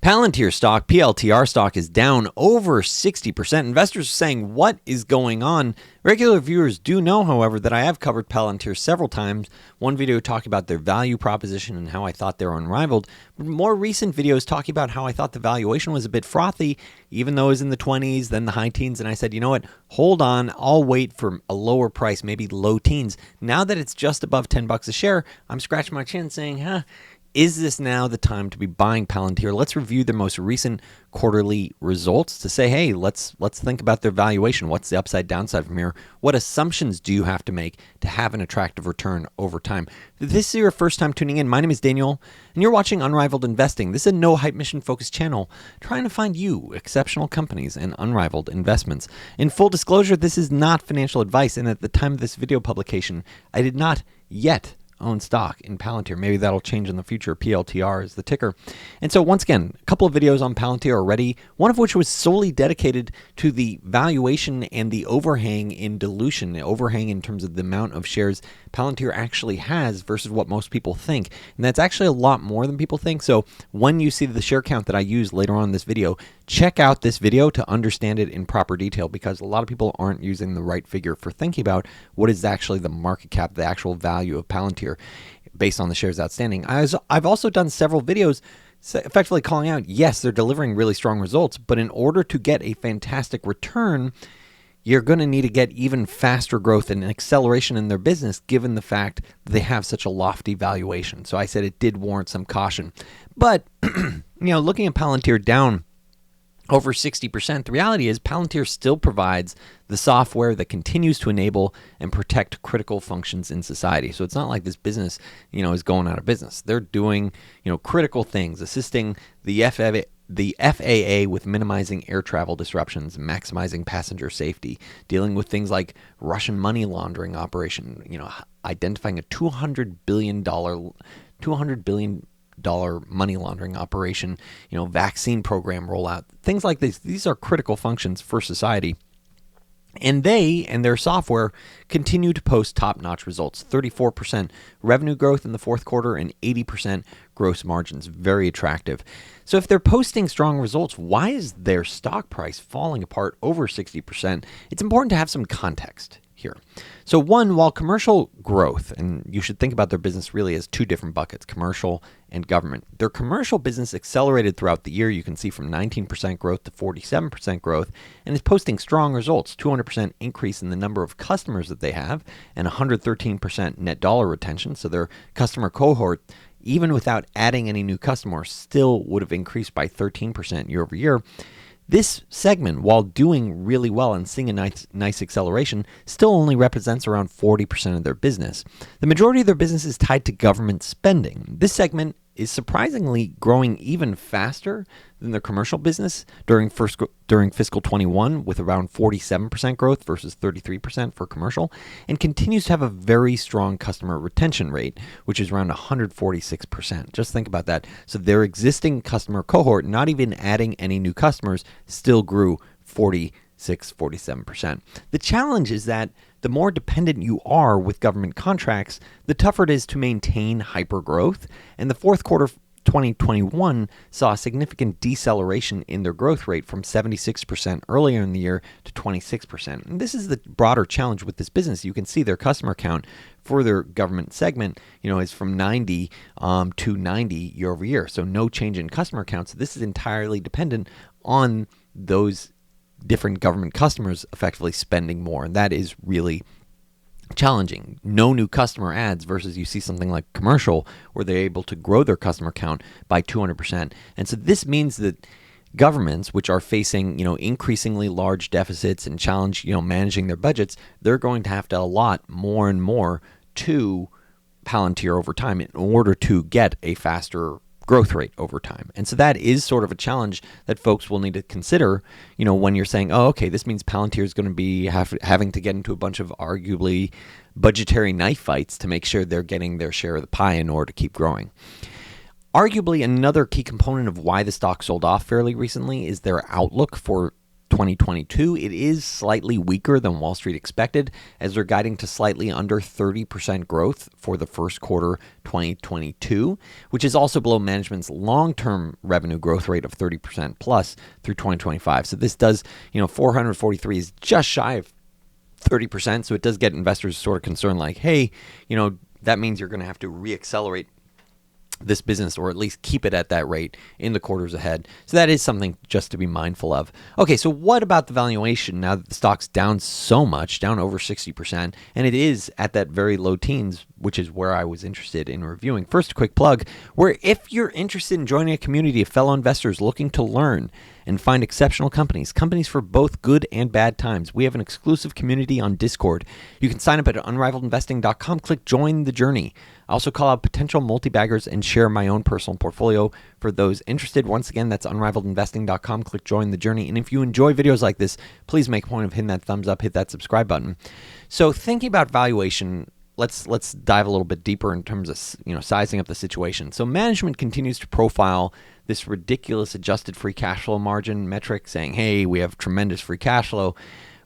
Palantir stock, PLTR stock, is down over 60%. Investors are saying, what is going on? Regular viewers do know, however, that I have covered Palantir several times. One video talking about their value proposition and how I thought they were unrivaled. More recent videos talking about how I thought the valuation was a bit frothy, even though it was in the 20s, then the high teens. And I said, you know what? Hold on. I'll wait for a lower price, maybe low teens. Now that it's just above $10 a share, I'm scratching my chin saying, is this now the time to be buying Palantir? Let's review their most recent quarterly results to say, hey, let's think about their valuation. What's the upside downside from here? What assumptions do you have to make to have an attractive return over time? If this is your first time tuning in, my name is Daniel, and you're watching Unrivaled Investing. This is a no-hype mission-focused channel trying to find you exceptional companies and unrivaled investments. In full disclosure, this is not financial advice, and at the time of this video publication, I did not yet own stock in Palantir. Maybe that'll change in the future. PLTR is the ticker. And so once again, a couple of videos on Palantir already, one of which was solely dedicated to the valuation and the overhang in dilution, the overhang in terms of the amount of shares Palantir actually has versus what most people think. And that's actually a lot more than people think. So when you see the share count that I use later on in this video, check out this video to understand it in proper detail, because a lot of people aren't using the right figure for thinking about what is actually the market cap, the actual value of Palantir based on the shares outstanding. I've also done several videos effectively calling out, yes, they're delivering really strong results, but in order to get a fantastic return, you're going to need to get even faster growth and acceleration in their business, given the fact that they have such a lofty valuation. So I said it did warrant some caution. But, looking at Palantir down over 60%, the reality is Palantir still provides the software that continues to enable and protect critical functions in society. So it's not like this business, is going out of business. They're doing, critical things, assisting the FAA with minimizing air travel disruptions, maximizing passenger safety, dealing with things like Russian money laundering operation, identifying a $200 billion money laundering operation, vaccine program rollout, things like this. These are critical functions for society. And they and their software continue to post top-notch results, 34% revenue growth in the fourth quarter and 80% gross margins, very attractive. So if they're posting strong results, why is their stock price falling apart over 60%? It's important to have some context here. So one, while commercial growth, and you should think about their business really as two different buckets, commercial and government. Their commercial business accelerated throughout the year. You can see from 19% growth to 47% growth, and is posting strong results, 200% increase in the number of customers that they have, and 113% net dollar retention. So their customer cohort, even without adding any new customers, still would have increased by 13% year over year. This segment, while doing really well and seeing a nice acceleration, still only represents around 40% of their business. The majority of their business is tied to government spending. This segment is surprisingly growing even faster than their commercial business during fiscal 21, with around 47% growth versus 33% for commercial, and continues to have a very strong customer retention rate, which is around 146%. Just think about that. So their existing customer cohort, not even adding any new customers, still grew 47%. The challenge is that the more dependent you are with government contracts, the tougher it is to maintain hypergrowth. And the fourth quarter of 2021 saw a significant deceleration in their growth rate from 76% earlier in the year to 26%. And this is the broader challenge with this business. You can see their customer count for their government segment, is from 90 to 90 year over year. So no change in customer counts. So this is entirely dependent on those different government customers effectively spending more. And that is really challenging. No new customer adds versus you see something like commercial where they're able to grow their customer count by 200%. And so this means that governments, which are facing, increasingly large deficits and challenge, managing their budgets, they're going to have to allot more and more to Palantir over time in order to get a faster growth rate over time. And so that is sort of a challenge that folks will need to consider, when you're saying, oh, okay, this means Palantir is going to be having to get into a bunch of arguably budgetary knife fights to make sure they're getting their share of the pie in order to keep growing. Arguably, another key component of why the stock sold off fairly recently is their outlook for 2022, it is slightly weaker than Wall Street expected, as they're guiding to slightly under 30% growth for the first quarter 2022, which is also below management's long-term revenue growth rate of 30% plus through 2025. So this does, 443 is just shy of 30%. So it does get investors sort of concerned like, hey, that means you're going to have to reaccelerate this business, or at least keep it at that rate in the quarters ahead. So that is something just to be mindful of. Okay, so what about the valuation now that the stock's down so much, down over 60%, and it is at that very low teens, which is where I was interested in reviewing. First, a quick plug, where if you're interested in joining a community of fellow investors looking to learn and find exceptional companies for both good and bad times, we have an exclusive community on Discord. You can sign up at unrivaledinvesting.com, click join the journey. I also call out potential multi-baggers and share my own personal portfolio for those interested. Once again, that's unrivaledinvesting.com, click join the journey. And if you enjoy videos like this, please make a point of hitting that thumbs up, hit that subscribe button. So thinking about valuation, let's dive a little bit deeper in terms of sizing up the situation. So management continues to profile this ridiculous adjusted free cash flow margin metric, saying, hey, we have tremendous free cash flow,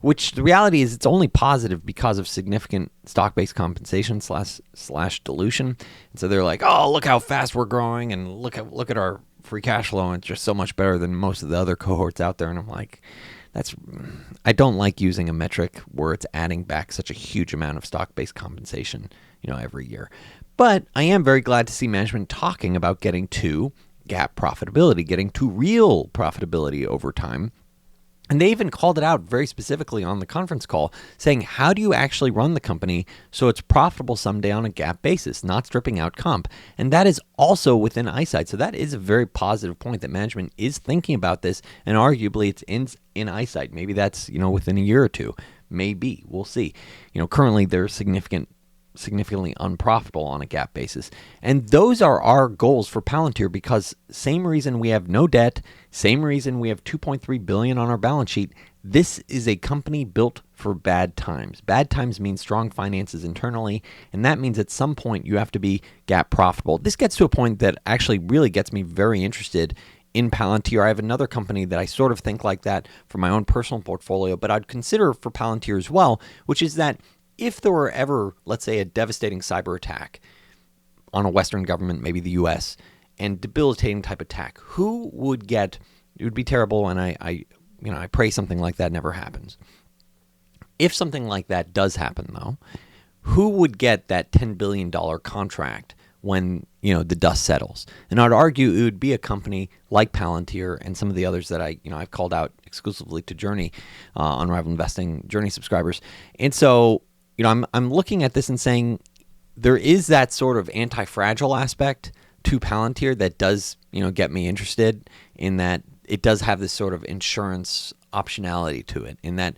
which the reality is it's only positive because of significant stock-based compensation slash dilution. And so they're like, oh, look how fast we're growing, and look at our free cash flow, and it's just so much better than most of the other cohorts out there. And I'm like, I don't like using a metric where it's adding back such a huge amount of stock-based compensation, every year. But I am very glad to see management talking about getting to GAAP profitability, getting to real profitability over time. And they even called it out very specifically on the conference call, saying, how do you actually run the company so it's profitable someday on a GAAP basis, not stripping out comp? And that is also within eyesight. So that is a very positive point, that management is thinking about this, and arguably it's in eyesight. Maybe that's, within a year or two. Maybe. We'll see. Currently they're significantly unprofitable on a GAAP basis. And those are our goals for Palantir, because same reason we have no debt, same reason we have $2.3 billion on our balance sheet. This is a company built for bad times. Bad times mean strong finances internally, and that means at some point you have to be GAAP profitable. This gets to a point that actually really gets me very interested in Palantir. I have another company that I sort of think like that for my own personal portfolio, but I'd consider for Palantir as well, which is that if there were ever, let's say, a devastating cyber attack on a Western government, maybe the U.S., and debilitating type attack, who would get? It would be terrible, and I pray something like that never happens. If something like that does happen, though, who would get that $10 billion contract when the dust settles? And I'd argue it would be a company like Palantir and some of the others that I've called out exclusively to Journey, Unrivaled Investing Journey subscribers, and so. I'm looking at this and saying there is that sort of anti-fragile aspect to Palantir that does, get me interested, in that it does have this sort of insurance optionality to it, in that,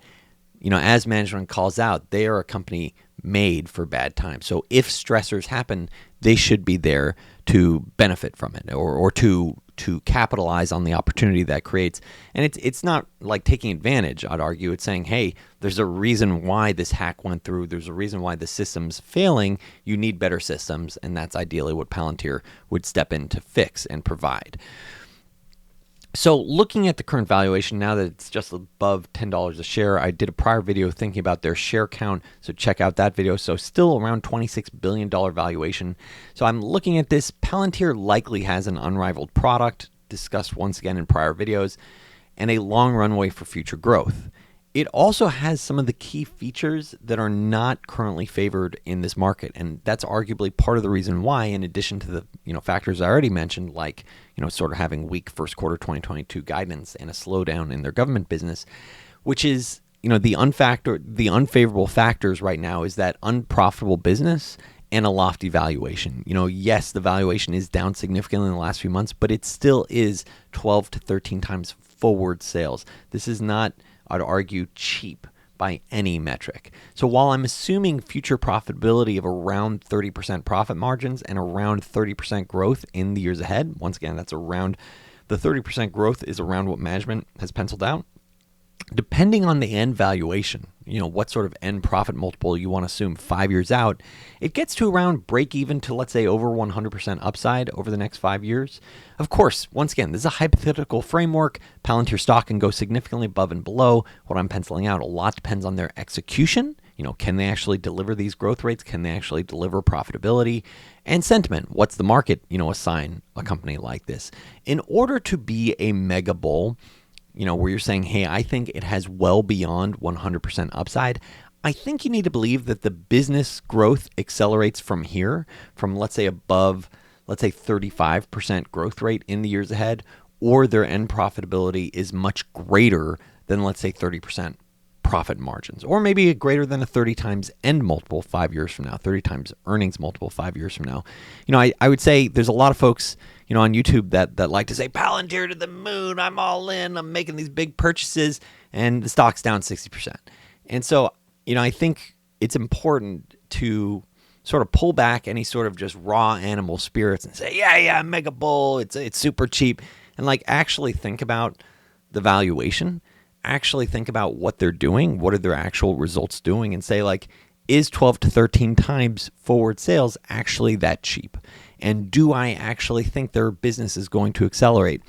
as management calls out, they are a company made for bad times. So if stressors happen, they should be there to benefit from it, or to capitalize on the opportunity that creates. And it's not like taking advantage, I'd argue. It's saying, hey, there's a reason why this hack went through. There's a reason why the system's failing. You need better systems, and that's ideally what Palantir would step in to fix and provide. So looking at the current valuation, now that it's just above $10 a share, I did a prior video thinking about their share count, so check out that video. So still around $26 billion valuation. So I'm looking at this. Palantir likely has an unrivaled product, discussed once again in prior videos, and a long runway for future growth. It also has some of the key features that are not currently favored in this market, and that's arguably part of the reason why, in addition to the factors I already mentioned, like sort of having weak first quarter 2022 guidance and a slowdown in their government business, which is the unfavorable factors right now is that unprofitable business and a lofty valuation. Yes, the valuation is down significantly in the last few months, but it still is 12 to 13 times forward sales. This is not, I'd argue, cheap by any metric. So while I'm assuming future profitability of around 30% profit margins and around 30% growth in the years ahead, once again, that's around, the 30% growth is around what management has penciled out. depending on the end valuation, what sort of end profit multiple you want to assume 5 years out, it gets to around break even to, let's say, over 100% upside over the next 5 years. Of course, once again, this is a hypothetical framework. Palantir Stock can go significantly above and below what I'm penciling out. A lot depends on their execution. Can they actually deliver these growth rates? Can they actually deliver profitability? And sentiment. What's the market, assign a company like this? In order to be a mega bull, where you're saying, hey, I think it has well beyond 100% upside, I think you need to believe that the business growth accelerates from here, from let's say above, 35% growth rate in the years ahead, or their end profitability is much greater than, let's say, 30% profit margins, or maybe greater than a 30 times end multiple 5 years from now, 30 times earnings multiple 5 years from now. I would say there's a lot of folks, on YouTube that like to say, Palantir to the moon, I'm all in, I'm making these big purchases, and the stock's down 60%. And so, I think it's important to sort of pull back any sort of just raw animal spirits and say, yeah, mega bull, it's super cheap, and actually think about the valuation. Actually think about what they're doing, what are their actual results doing, and say, is 12 to 13 times forward sales actually that cheap? And do I actually think their business is going to accelerate,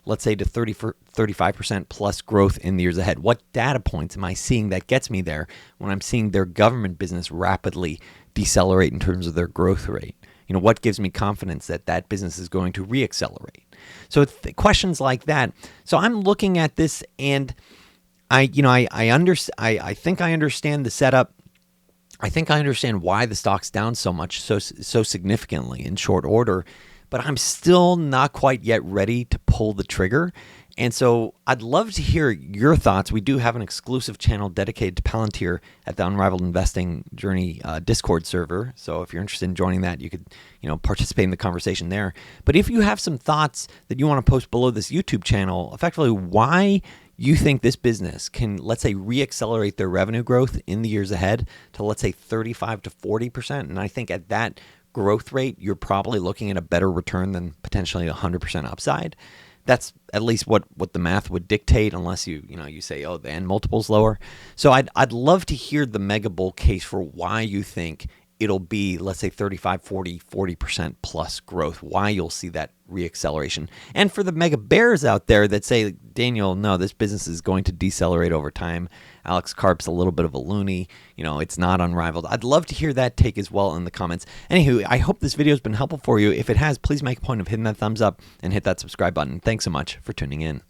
let's say, to 35% plus growth in the years ahead? What data points am I seeing that gets me there when I'm seeing their government business rapidly decelerate in terms of their growth rate? What gives me confidence that that business is going to reaccelerate? So it's questions like that. So I'm looking at this, and I think I understand the setup. I think I understand why the stock's down so much, so significantly in short order, but I'm still not quite yet ready to pull the trigger. And so I'd love to hear your thoughts. We do have an exclusive channel dedicated to Palantir at the Unrivaled Investing Journey Discord server. So if you're interested in joining that, you could, participate in the conversation there. But if you have some thoughts that you want to post below this YouTube channel, effectively why you think this business can, let's say, reaccelerate their revenue growth in the years ahead to, let's say, 35 to 40%. And I think at that growth rate, you're probably looking at a better return than potentially 100% upside. That's at least what the math would dictate, unless you say, oh, the end multiple's lower. So I'd love to hear the mega bull case for why you think it'll be, let's say, 35, 40% plus growth, why you'll see that reacceleration. And for the mega bears out there that say, Daniel, no, this business is going to decelerate over time. Alex Karp's a little bit of a loony. It's not unrivaled. I'd love to hear that take as well in the comments. Anywho, I hope this video has been helpful for you. If it has, please make a point of hitting that thumbs up and hit that subscribe button. Thanks so much for tuning in.